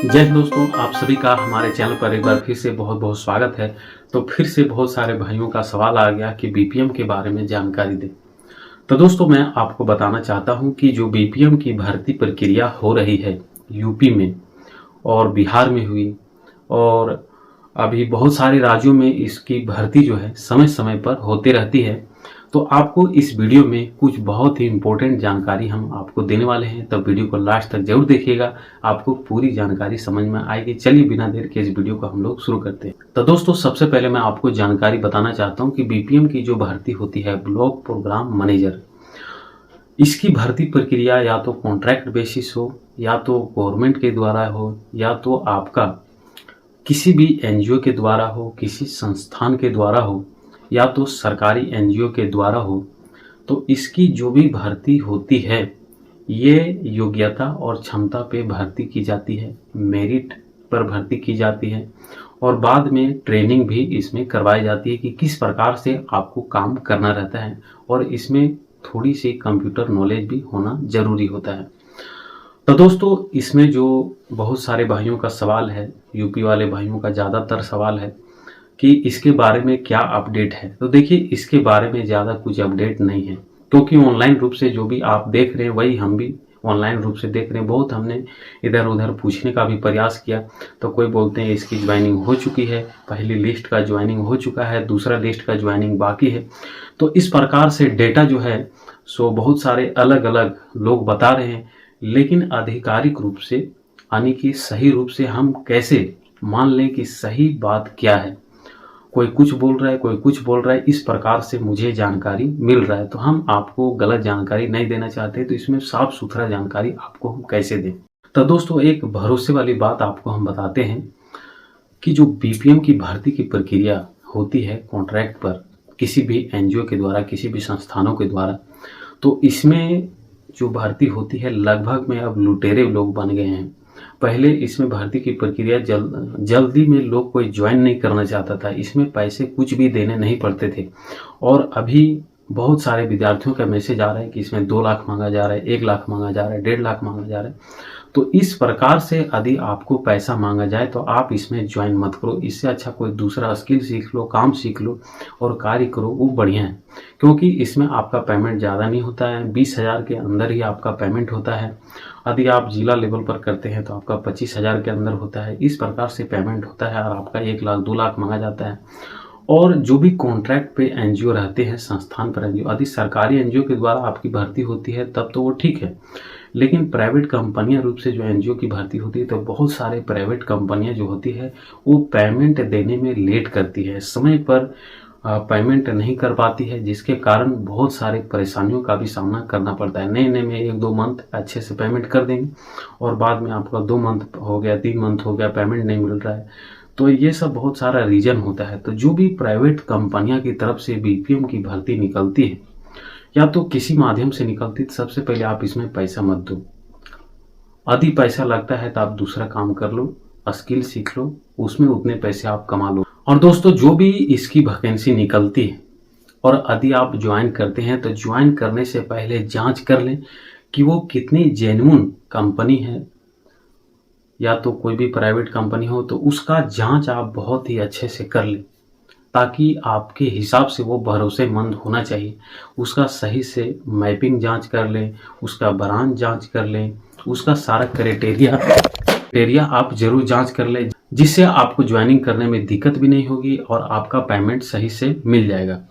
जय हिंद दोस्तों, आप सभी का हमारे चैनल पर एक बार फिर से बहुत बहुत स्वागत है। तो फिर से बहुत सारे भाइयों का सवाल आ गया कि बीपीएम के बारे में जानकारी दें। तो दोस्तों मैं आपको बताना चाहता हूं कि जो बीपीएम की भर्ती प्रक्रिया हो रही है यूपी में और बिहार में हुई, और अभी बहुत सारे राज्यों में इसकी भर्ती जो है समय समय पर होते रहती है। तो आपको इस वीडियो में कुछ बहुत ही इम्पोर्टेंट जानकारी हम आपको देने वाले हैं, तब वीडियो को लास्ट तक जरूर देखिएगा, आपको पूरी जानकारी समझ में आएगी। चलिए बिना देर के इस वीडियो को हम लोग शुरू करते हैं। तो दोस्तों सबसे पहले मैं आपको जानकारी बताना चाहता हूं कि बीपीएम की जो भर्ती होती है ब्लॉक प्रोग्राम मैनेजर, इसकी भर्ती प्रक्रिया या तो कॉन्ट्रैक्ट बेसिस हो, या तो गवर्नमेंट के द्वारा हो, या तो आपका किसी भी एनजीओ के द्वारा हो, किसी संस्थान के द्वारा हो, या तो सरकारी एनजीओ के द्वारा हो। तो इसकी जो भी भर्ती होती है ये योग्यता और क्षमता पे भर्ती की जाती है, मेरिट पर भर्ती की जाती है, और बाद में ट्रेनिंग भी इसमें करवाई जाती है कि किस प्रकार से आपको काम करना रहता है, और इसमें थोड़ी सी कंप्यूटर नॉलेज भी होना जरूरी होता है। तो दोस्तों इसमें जो बहुत सारे भाइयों का सवाल है, यूपी वाले भाइयों का ज़्यादातर सवाल है कि इसके बारे में क्या अपडेट है। तो देखिए इसके बारे में ज़्यादा कुछ अपडेट नहीं है, क्योंकि ऑनलाइन रूप से जो भी आप देख रहे हैं वही हम भी ऑनलाइन रूप से देख रहे हैं। बहुत हमने इधर उधर पूछने का भी प्रयास किया, तो कोई बोलते हैं इसकी ज्वाइनिंग हो चुकी है, पहली लिस्ट का ज्वाइनिंग हो चुका है, दूसरा लिस्ट का ज्वाइनिंग बाकी है। तो इस प्रकार से डेटा जो है सो बहुत सारे अलग अलग लोग बता रहे हैं, लेकिन आधिकारिक रूप से यानी कि सही रूप से हम कैसे मान लें कि सही बात क्या है। कोई कुछ बोल रहा है, कोई कुछ बोल रहा है, इस प्रकार से मुझे जानकारी मिल रहा है। तो हम आपको गलत जानकारी नहीं देना चाहते, तो इसमें साफ सुथरा जानकारी आपको हम कैसे दें। तो दोस्तों एक भरोसे वाली बात आपको हम बताते हैं कि जो बीपीएम की भर्ती की प्रक्रिया होती है कॉन्ट्रैक्ट पर किसी भी एनजीओ के द्वारा, किसी भी संस्थानों के द्वारा, तो इसमें जो भर्ती होती है लगभग में अब लुटेरे लोग बन गए हैं। पहले इसमें भर्ती की प्रक्रिया जल्दी में लोग कोई ज्वाइन नहीं करना चाहता था, इसमें पैसे कुछ भी देने नहीं पड़ते थे। और अभी बहुत सारे विद्यार्थियों का मैसेज आ रहा है कि इसमें 2 लाख मांगा जा रहा है, 1 लाख मांगा जा रहा है, 1.5 लाख मांगा जा रहा है। तो इस प्रकार से यदि आपको पैसा मांगा जाए तो आप इसमें ज्वाइन मत करो। इससे अच्छा कोई दूसरा स्किल सीख लो, काम सीख लो और कार्य करो, वो बढ़िया है। क्योंकि इसमें आपका पेमेंट ज़्यादा नहीं होता है, 20,000 के अंदर ही आपका पेमेंट होता है। यदि आप जिला लेवल पर करते हैं तो आपका 25,000 के अंदर होता है। इस प्रकार से पेमेंट होता है और आपका 1 लाख 2 लाख मांगा जाता है। और जो भी कॉन्ट्रैक्ट पे एनजीओ रहते हैं, संस्थान पर एनजीओ, यदि सरकारी एनजीओ के द्वारा आपकी भर्ती होती है तब तो वो ठीक है, लेकिन प्राइवेट कंपनियां रूप से जो एनजीओ की भर्ती होती है तो बहुत सारे प्राइवेट कंपनियां जो होती है वो पेमेंट देने में लेट करती है, समय पर पेमेंट नहीं कर पाती है, जिसके कारण बहुत सारे परेशानियों का भी सामना करना पड़ता है। नए नए में 1-2 मंथ अच्छे से पेमेंट कर देंगे और बाद में आपका 2 मंथ हो गया, 3 मंथ हो गया, पेमेंट नहीं मिल रहा है। तो ये सब बहुत सारा रीजन होता है। तो जो भी प्राइवेट कंपनियां की तरफ से बीपीएम की भर्ती निकलती है या तो किसी माध्यम से निकलती, तो सबसे पहले आप इसमें पैसा मत दो। यदि पैसा लगता है तो आप दूसरा काम कर लो, स्किल सीख लो, उसमें उतने पैसे आप कमा लो। और दोस्तों जो भी इसकी वैकेंसी निकलती है और यदि आप ज्वाइन करते हैं तो ज्वाइन करने से पहले जांच कर लें कि वो कितनी जेन्युइन कंपनी है, या तो कोई भी प्राइवेट कंपनी हो तो उसका जांच आप बहुत ही अच्छे से कर लें, ताकि आपके हिसाब से वो भरोसेमंद होना चाहिए। उसका सही से मैपिंग जांच कर लें, उसका ब्रांच जांच कर लें, उसका सारा क्राइटेरिया आप जरूर जांच कर लें, जिससे आपको ज्वाइनिंग करने में दिक्कत भी नहीं होगी और आपका पेमेंट सही से मिल जाएगा।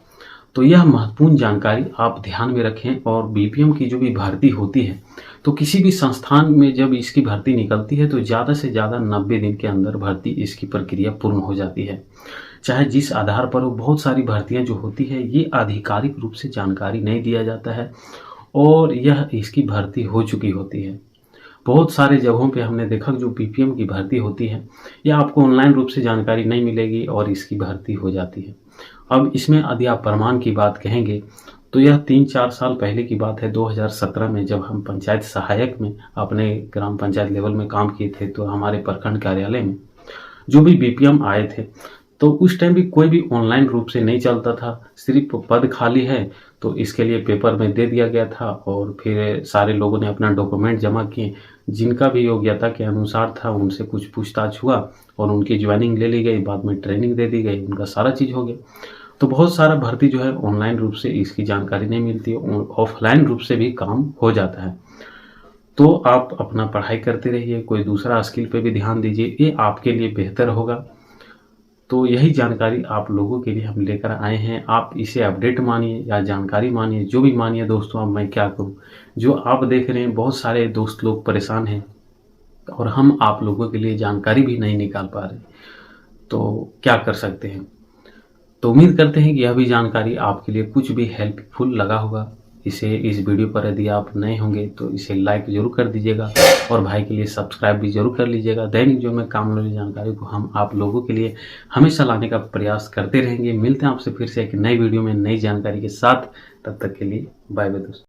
तो यह महत्वपूर्ण जानकारी आप ध्यान में रखें। और बीपीएम की जो भी भर्ती होती है तो किसी भी संस्थान में जब इसकी भर्ती निकलती है तो ज़्यादा से ज़्यादा 90 दिन के अंदर भर्ती इसकी प्रक्रिया पूर्ण हो जाती है। चाहे जिस आधार पर हो, बहुत सारी भर्तियां जो होती है ये आधिकारिक रूप से जानकारी नहीं दिया जाता है और यह इसकी भर्ती हो चुकी होती है। बहुत सारे जगहों पे हमने देखा जो बीपीएम की भर्ती होती है यह आपको ऑनलाइन रूप से जानकारी नहीं मिलेगी और इसकी भर्ती हो जाती है। अब इसमें यदि आप प्रमाण की बात कहेंगे तो यह 3-4 साल पहले की बात है। 2017 में जब हम पंचायत सहायक में अपने ग्राम पंचायत लेवल में काम किए थे तो हमारे प्रखंड कार्यालय में जो भी बीपीएम आए थे तो उस टाइम भी कोई भी ऑनलाइन रूप से नहीं चलता था, सिर्फ पद खाली है तो इसके लिए पेपर में दे दिया गया था और फिर सारे लोगों ने अपना डॉक्यूमेंट जमा किए, जिनका भी योग्यता के अनुसार था उनसे कुछ पूछताछ हुआ और उनकी ज्वाइनिंग ले ली गई, बाद में ट्रेनिंग दे दी गई, उनका सारा चीज़ हो गया। तो बहुत सारा भर्ती जो है ऑनलाइन रूप से इसकी जानकारी नहीं मिलती है, ऑफलाइन रूप से भी काम हो जाता है। तो आप अपना पढ़ाई करते रहिए, कोई दूसरा स्किल पे भी ध्यान दीजिए, ये आपके लिए बेहतर होगा। तो यही जानकारी आप लोगों के लिए हम लेकर आए हैं। आप इसे अपडेट मानिए या जानकारी मानिए, जो भी मानिए दोस्तों। अब मैं क्या करूं, जो आप देख रहे हैं बहुत सारे दोस्त लोग परेशान हैं और हम आप लोगों के लिए जानकारी भी नहीं निकाल पा रहे, तो क्या कर सकते हैं। तो उम्मीद करते हैं कि यह भी जानकारी आपके लिए कुछ भी हेल्पफुल लगा होगा। इस वीडियो पर यदि आप नए होंगे तो इसे लाइक ज़रूर कर दीजिएगा और भाई के लिए सब्सक्राइब भी ज़रूर कर लीजिएगा। दैनिक जो में काम वाली जानकारी को हम आप लोगों के लिए हमेशा लाने का प्रयास करते रहेंगे। मिलते हैं आपसे फिर से एक नई वीडियो में नई जानकारी के साथ। तब तक के लिए बाय बाय दोस्तों।